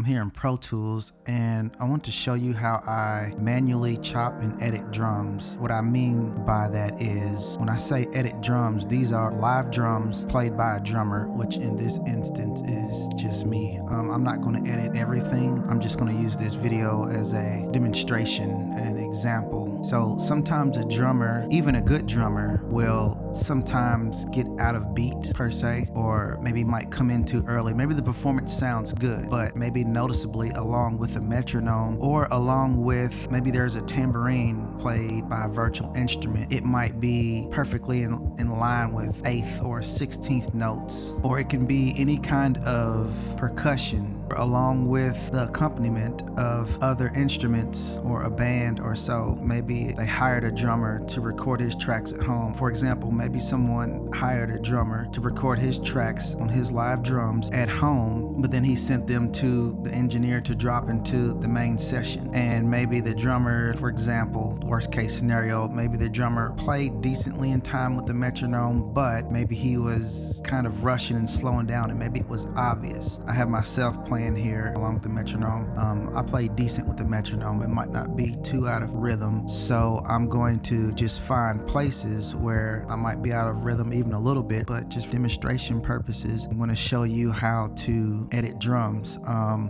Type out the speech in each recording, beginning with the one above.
I'm here in Pro Tools and I want to show you how I manually chop and edit drums. What I mean by that is when I say edit drums, these are live drums played by a drummer, which in this instance is just me. I'm not going to edit everything. I'm just going to use this video as a demonstration, an example. So sometimes a drummer, even a good drummer, will sometimes get out of beat per se, or maybe might come in too early. Maybe the performance sounds good, but maybe noticeably along with a metronome or along with maybe there's a tambourine played by a virtual instrument, it might be perfectly in line with 8th or 16th notes, or it can be any kind of percussion along with the accompaniment of other instruments or a band or so. Maybe they hired a drummer to record his tracks at home. For example, maybe someone hired a drummer to record his tracks on his live drums at home, but then he sent them to the engineer to drop into the main session. And maybe the drummer, for example, worst case scenario, maybe the drummer played decently in time with the metronome, but maybe he was kind of rushing and slowing down, and maybe it was obvious. I have myself playing here along with the metronome. I play decent with the metronome. It might not be too out of rhythm, so I'm going to just find places where I might be out of rhythm even a little bit, but just for demonstration purposes, I'm going to show you how to edit drums.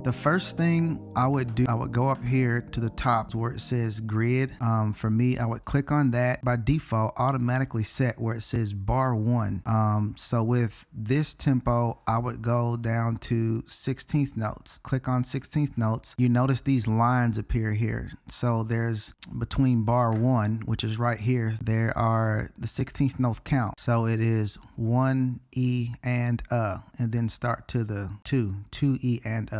The first thing I would do, I would go up here to the top where it says grid. For me, I would click on that. By default, automatically set where it says bar 1. So with this tempo, I would go down to 16th notes. Click on 16th notes. You notice these lines appear here. So there's between bar 1, which is right here, there are the 16th note count. So it is 1 E and then start to the 2 E and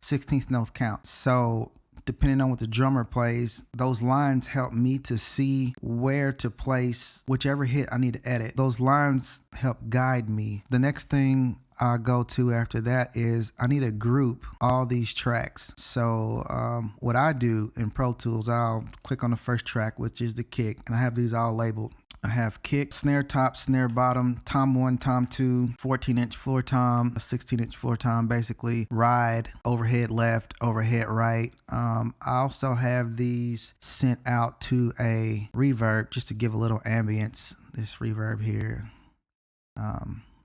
16th note count. So depending on what the drummer plays, those lines help me to see where to place whichever hit I need to edit. Those lines help guide me. The next thing I go to after that is I need to group all these tracks. So what I do in Pro Tools, I'll click on the first track, which is the kick, and I have these all labeled. I have kick, snare top, snare bottom, tom 1, tom 2, 14-inch floor tom, a 16-inch floor tom, basically ride, overhead left, overhead right. I also have these sent out to a reverb just to give a little ambience. This reverb here,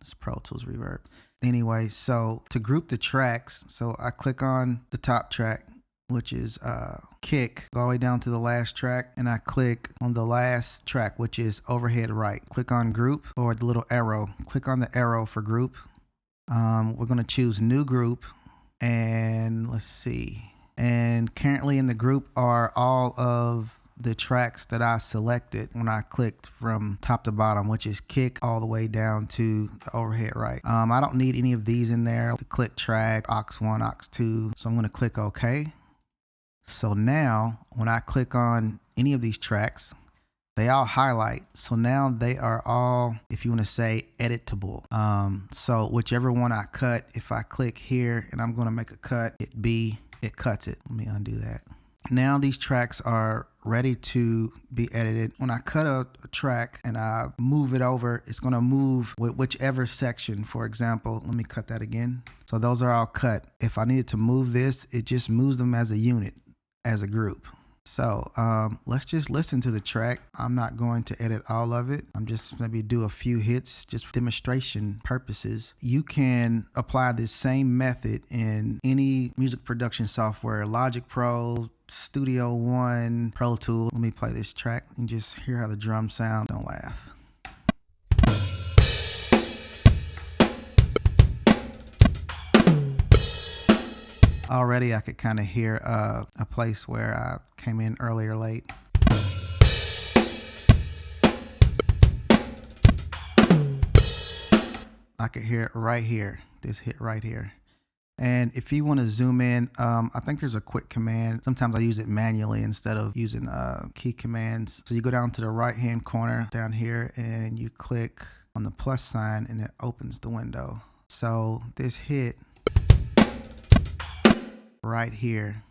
this Pro Tools reverb. Anyway, so to group the tracks, so I click on the top track, which is kick, go all the way down to the last track, and I click on the last track, which is overhead right. Click on group, or the little arrow. Click on the arrow for group. We're going to choose new group, and let's see. And currently in the group are all of the tracks that I selected when I clicked from top to bottom, which is kick all the way down to the overhead right. I don't need any of these in there. The click track, aux 1, aux 2. So I'm going to click OK. So now when I click on any of these tracks, they all highlight. So now they are all, if you want to say, editable. So whichever one I cut, if I click here and I'm going to make a cut, it cuts it. Let me undo that. Now these tracks are ready to be edited. When I cut a track and I move it over, it's going to move with whichever section. For example, let me cut that again. So those are all cut. If I needed to move this, it just moves them as a unit, as a group. So let's just listen to the track. I'm not going to edit all of it. I'm just maybe do a few hits just for demonstration purposes. You can apply this same method in any music production software, Logic Pro, Studio One, Pro Tools. Let me play this track and just hear how the drums sound. Don't laugh. Already I could kind of hear a place where I came in early or late. I could hear it right here, this hit right here. And if you want to zoom in, I think there's a quick command. Sometimes I use it manually instead of using key commands. So you go down to the right hand corner down here and you click on the plus sign and it opens the window. So this hit right here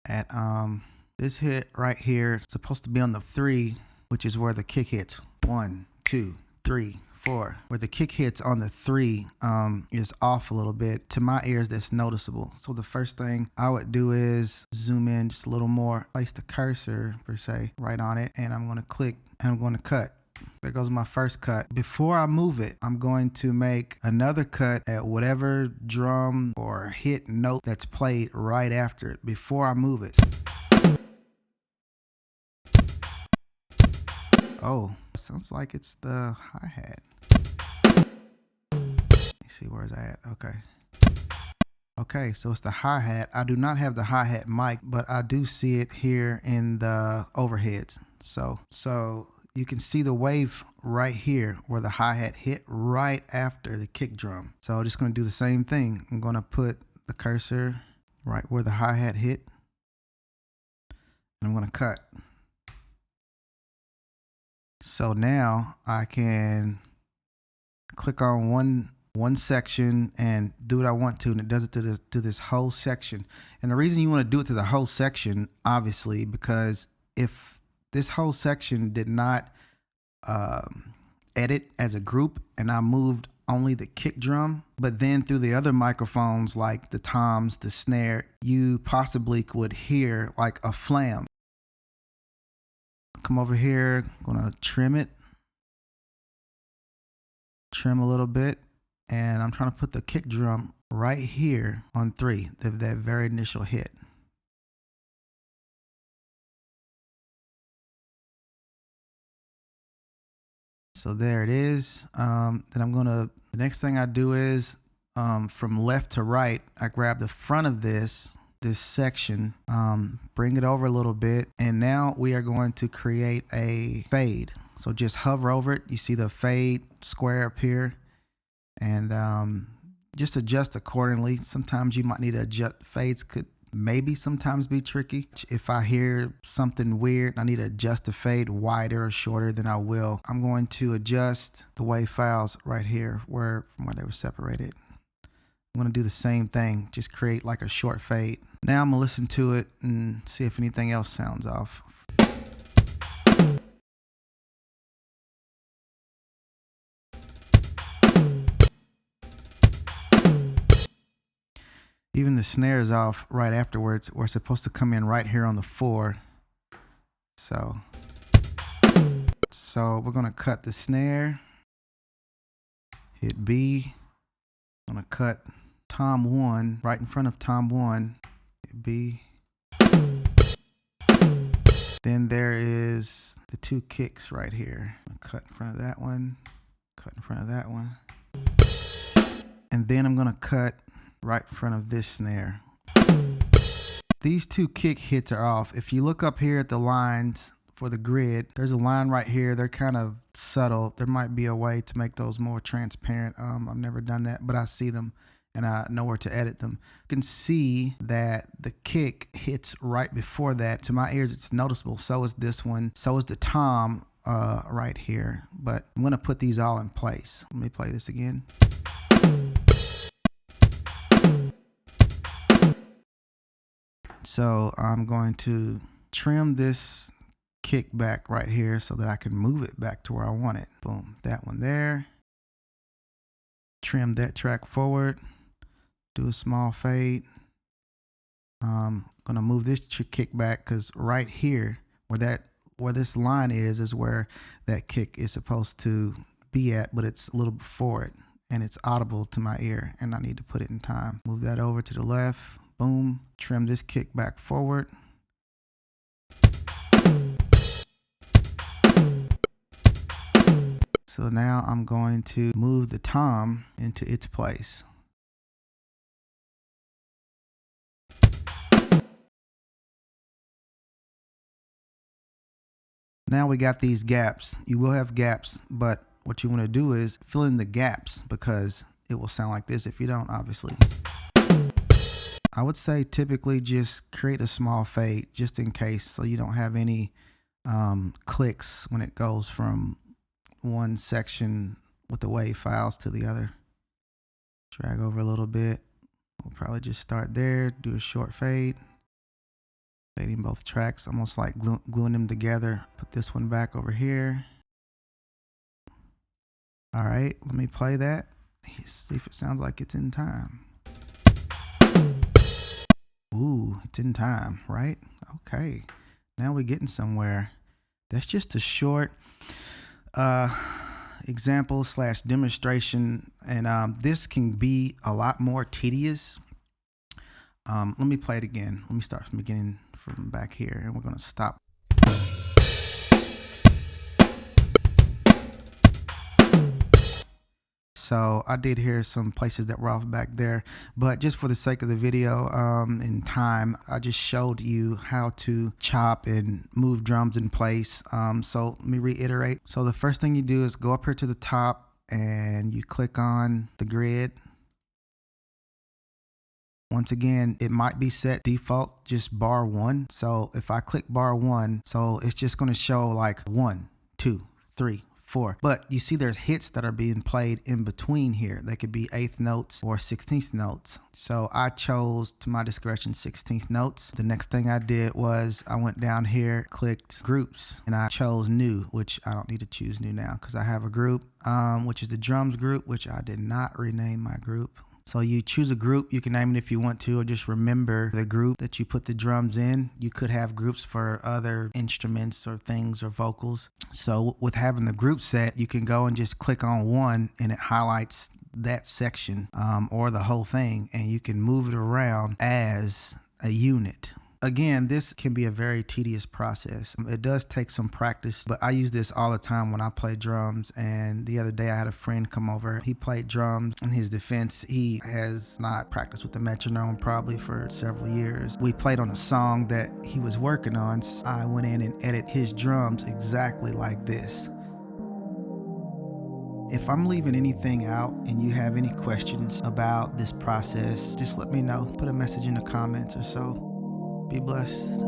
at this hit right here is supposed to be on the 3, which is where the kick hits. 1, 2, 3, 4, where the kick hits on the 3 is off a little bit. To my ears, that's noticeable. So the first thing I would do is zoom in just a little more, place the cursor per se right on it, and I'm going to click and I'm going to cut. There goes my first cut. Before I move it, I'm going to make another cut at whatever drum or hit note that's played right after it before I move it. Oh, sounds like it's the hi-hat. Let's see, where's that at? Okay. Okay, so it's the hi-hat. I do not have the hi-hat mic, but I do see it here in the overheads. So you can see the wave right here where the hi-hat hit right after the kick drum. So I'm just going to do the same thing. I'm going to put the cursor right where the hi-hat hit, and I'm going to cut. So now I can click on one section and do what I want to, and it does it to this whole section. And the reason you want to do it to the whole section, obviously, because if this whole section did not edit as a group and I moved only the kick drum, but then through the other microphones like the toms, the snare, you possibly would hear like a flam. Come over here, I'm gonna trim it, trim a little bit, and I'm trying to put the kick drum right here on 3, that very initial hit. So there it is. Then the next thing I do is from left to right, I grab the front of this section, bring it over a little bit, and now we are going to create a fade. So just hover over it. You see the fade square up here, and just adjust accordingly. Sometimes you might need to adjust. Fades could maybe sometimes be tricky. If I hear something weird, I need to adjust the fade wider or shorter, then I will. I'm going to adjust the wave files right here from where they were separated. I'm going to do the same thing, just create like a short fade. Now I'm going to listen to it and see if anything else sounds off. Even the snare's off right afterwards. We're supposed to come in right here on the 4. So we're going to cut the snare, hit B. I'm going to cut tom 1 right in front of tom 1, hit B. Then there is the 2 kicks right here. Cut in front of that one, cut in front of that one. And then I'm going to cut right in front of this snare. These 2 kick hits are off. If you look up here at the lines for the grid, there's a line right here. They're kind of subtle. There might be a way to make those more transparent. I've never done that, but I see them and I know where to edit them. You can see that the kick hits right before that. To my ears, it's noticeable. So is this one. So is the tom right here. But I'm going to put these all in place. Let me play this again. So I'm going to trim this kick back right here so that I can move it back to where I want it. Boom, that one there. Trim that track forward. Do a small fade. I'm gonna move this kick back because right here, where this line is where that kick is supposed to be at, but it's a little before it, and it's audible to my ear, and I need to put it in time. Move that over to the left. Boom, trim this kick back forward. So now I'm going to move the tom into its place. Now we got these gaps. You will have gaps, but what you want to do is fill in the gaps because it will sound like this if you don't, obviously. I would say typically just create a small fade just in case so you don't have any clicks when it goes from one section with the wave files to the other. Drag over a little bit. We'll probably just start there, do a short fade. Fading both tracks, almost like gluing them together. Put this one back over here. All right, let me play that. See if it sounds like it's in time. Ooh, it's in time, right? Okay, now we're getting somewhere. That's just a short example / demonstration, and this can be a lot more tedious. Let me play it again. Let me start from the beginning, from back here, and we're gonna stop. So I did hear some places that were off back there, but just for the sake of the video and time, I just showed you how to chop and move drums in place. So let me reiterate. So the first thing you do is go up here to the top and you click on the grid. Once again, it might be set default just bar 1. So if I click bar 1, so it's just going to show like 1, 2, 3, 4. But you see there's hits that are being played in between here. They could be 8th notes or 16th notes. So I chose, to my discretion, 16th notes. The next thing I did was I went down here, clicked groups, and I chose new, which I don't need to choose new now because I have a group, which is the drums group, which I did not rename my group. So you choose a group, you can name it if you want to, or just remember the group that you put the drums in. You could have groups for other instruments or things or vocals. So with having the group set, you can go and just click on one and it highlights that section or the whole thing, and you can move it around as a unit. Again, this can be a very tedious process. It does take some practice, but I use this all the time when I play drums. And the other day I had a friend come over. He played drums. In his defense, he has not practiced with the metronome probably for several years. We played on a song that he was working on. So I went in and edited his drums exactly like this. If I'm leaving anything out and you have any questions about this process, just let me know. Put a message in the comments or so. Be blessed.